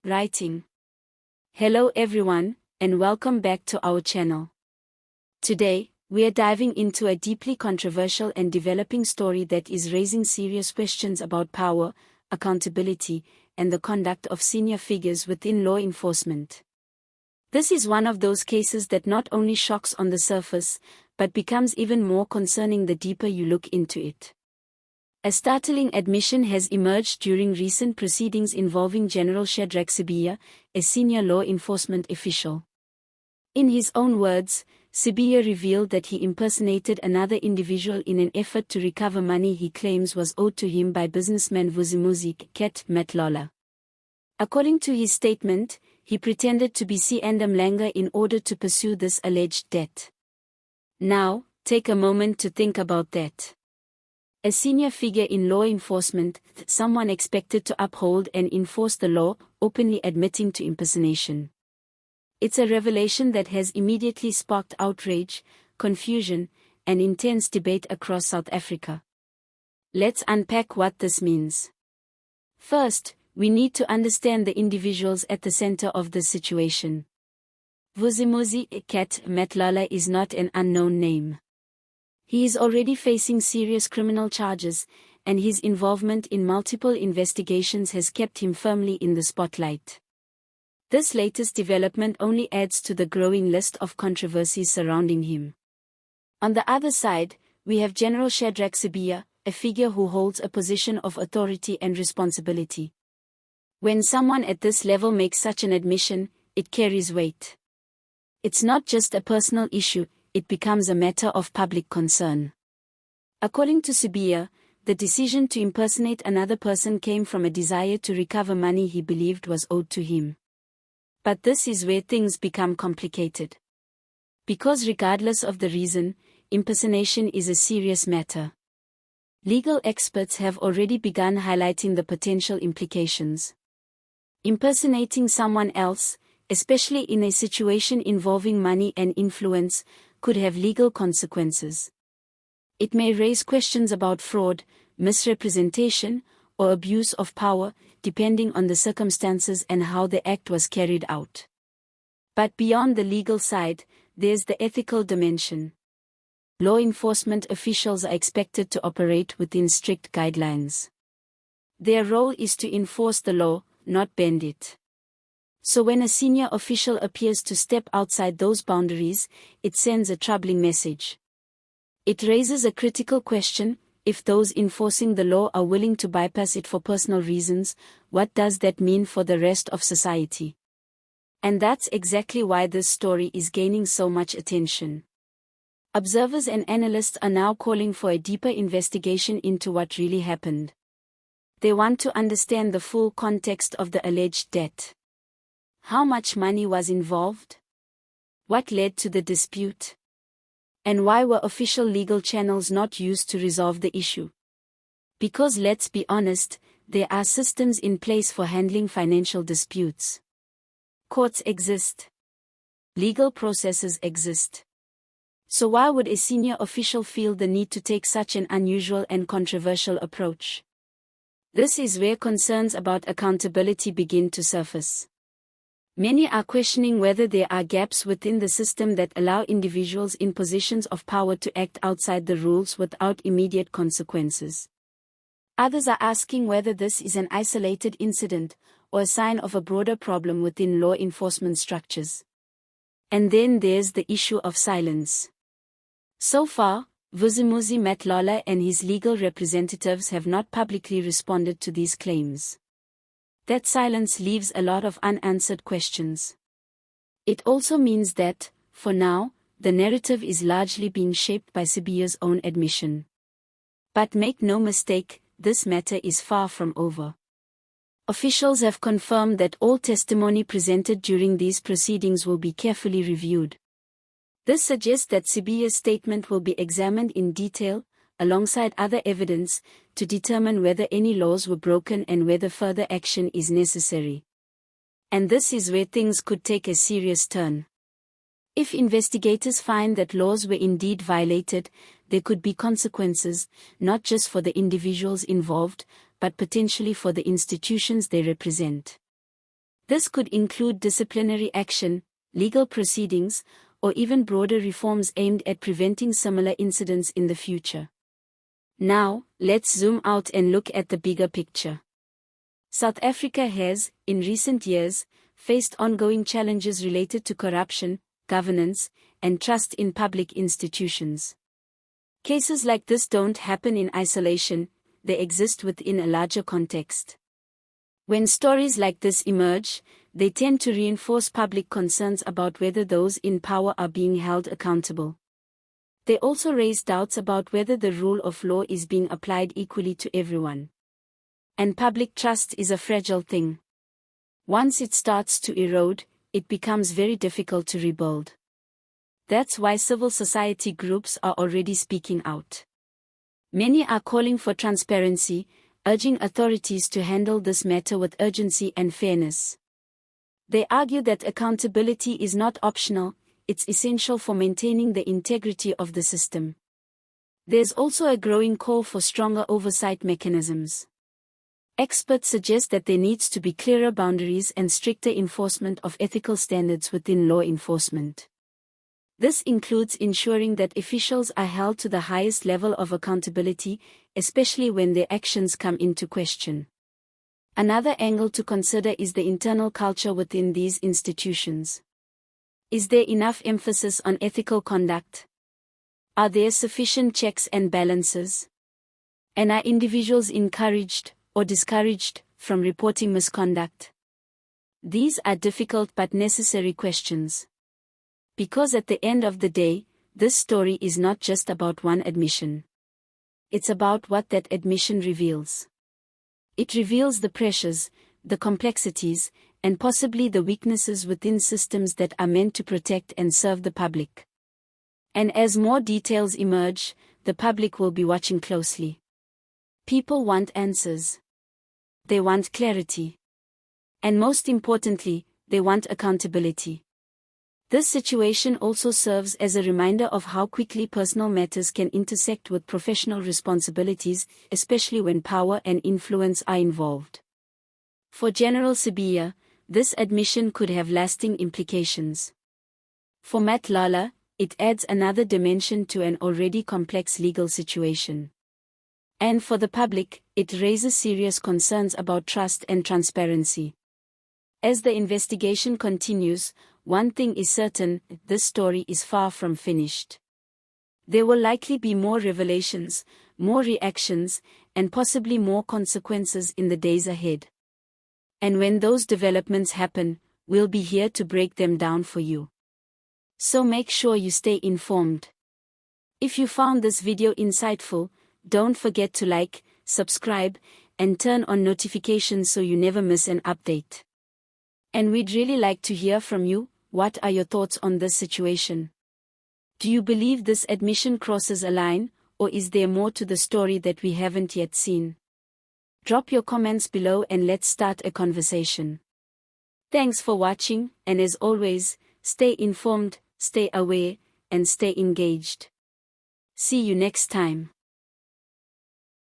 Writing. Hello everyone, and welcome back to our channel. Today, we are diving into a deeply controversial and developing story that is raising serious questions about power, accountability, and the conduct of senior figures within law enforcement. This is one of those cases that not only shocks on the surface, but becomes even more concerning the deeper you look into it. A startling admission has emerged during recent proceedings involving General Shadrack Sibiya, a senior law enforcement official. In his own words, Sibiya revealed that he impersonated another individual in an effort to recover money he claims was owed to him by businessman Mhlanga. According to his statement, he pretended to be Siyanda Mhlanga in order to pursue this alleged debt. Now, take a moment to think about that. A senior figure in law enforcement, someone expected to uphold and enforce the law, openly admitting to impersonation. It's a revelation that has immediately sparked outrage, confusion, and intense debate across South Africa. Let's unpack what this means. First, we need to understand the individuals at the center of the situation. Mhlanga is not an unknown name. He is already facing serious criminal charges, and his involvement in multiple investigations has kept him firmly in the spotlight. This latest development only adds to the growing list of controversies surrounding him. On the other side, we have General Shadrack Sibiya, a figure who holds a position of authority and responsibility. When someone at this level makes such an admission, it carries weight. It's not just a personal issue, it becomes a matter of public concern. According to Sibiya, the decision to impersonate another person came from a desire to recover money he believed was owed to him. But this is where things become complicated. Because regardless of the reason, impersonation is a serious matter. Legal experts have already begun highlighting the potential implications. Impersonating someone else, especially in a situation involving money and influence, could have legal consequences. It may raise questions about fraud, misrepresentation, or abuse of power, depending on the circumstances and how the act was carried out. But beyond the legal side, there's the ethical dimension. Law enforcement officials are expected to operate within strict guidelines. Their role is to enforce the law, not bend it. So when a senior official appears to step outside those boundaries, it sends a troubling message. It raises a critical question: if those enforcing the law are willing to bypass it for personal reasons, what does that mean for the rest of society? And that's exactly why this story is gaining so much attention. Observers and analysts are now calling for a deeper investigation into what really happened. They want to understand the full context of the alleged debt. How much money was involved? What led to the dispute? And why were official legal channels not used to resolve the issue? Because let's be honest, there are systems in place for handling financial disputes. Courts exist. Legal processes exist. So why would a senior official feel the need to take such an unusual and controversial approach? This is where concerns about accountability begin to surface. Many are questioning whether there are gaps within the system that allow individuals in positions of power to act outside the rules without immediate consequences. Others are asking whether this is an isolated incident, or a sign of a broader problem within law enforcement structures. And then there's the issue of silence. So far, Mhlanga and his legal representatives have not publicly responded to these claims. That silence leaves a lot of unanswered questions. It also means that, for now, the narrative is largely being shaped by Sibiya's own admission. But make no mistake, this matter is far from over. Officials have confirmed that all testimony presented during these proceedings will be carefully reviewed. This suggests that Sibiya's statement will be examined in detail, alongside other evidence, to determine whether any laws were broken and whether further action is necessary. And this is where things could take a serious turn. If investigators find that laws were indeed violated, there could be consequences, not just for the individuals involved, but potentially for the institutions they represent. This could include disciplinary action, legal proceedings, or even broader reforms aimed at preventing similar incidents in the future. Now, let's zoom out and look at the bigger picture. South Africa has, in recent years, faced ongoing challenges related to corruption, governance, and trust in public institutions. Cases like this don't happen in isolation, they exist within a larger context. When stories like this emerge, they tend to reinforce public concerns about whether those in power are being held accountable. They also raise doubts about whether the rule of law is being applied equally to everyone. And public trust is a fragile thing. Once it starts to erode, it becomes very difficult to rebuild. That's why civil society groups are already speaking out. Many are calling for transparency, urging authorities to handle this matter with urgency and fairness. They argue that accountability is not optional, it's essential for maintaining the integrity of the system. There's also a growing call for stronger oversight mechanisms. Experts suggest that there needs to be clearer boundaries and stricter enforcement of ethical standards within law enforcement. This includes ensuring that officials are held to the highest level of accountability, especially when their actions come into question. Another angle to consider is the internal culture within these institutions. Is there enough emphasis on ethical conduct? Are there sufficient checks and balances? And are individuals encouraged or discouraged from reporting misconduct? These are difficult but necessary questions. Because at the end of the day, this story is not just about one admission. It's about what that admission reveals. It reveals the pressures, the complexities, and possibly the weaknesses within systems that are meant to protect and serve the public. And as more details emerge, the public will be watching closely. People want answers. They want clarity. And most importantly, they want accountability. This situation also serves as a reminder of how quickly personal matters can intersect with professional responsibilities, especially when power and influence are involved. For General Sibiya, this admission could have lasting implications. For Mhlanga, it adds another dimension to an already complex legal situation. And for the public, it raises serious concerns about trust and transparency. As the investigation continues, one thing is certain, this story is far from finished. There will likely be more revelations, more reactions, and possibly more consequences in the days ahead. And when those developments happen, we'll be here to break them down for you. So make sure you stay informed. If you found this video insightful, don't forget to like, subscribe, and turn on notifications so you never miss an update. And we'd really like to hear from you. What are your thoughts on this situation? Do you believe this admission crosses a line, or is there more to the story that we haven't yet seen? Drop your comments below and let's start a conversation. Thanks for watching, and as always, stay informed, stay aware, and stay engaged. See you next time.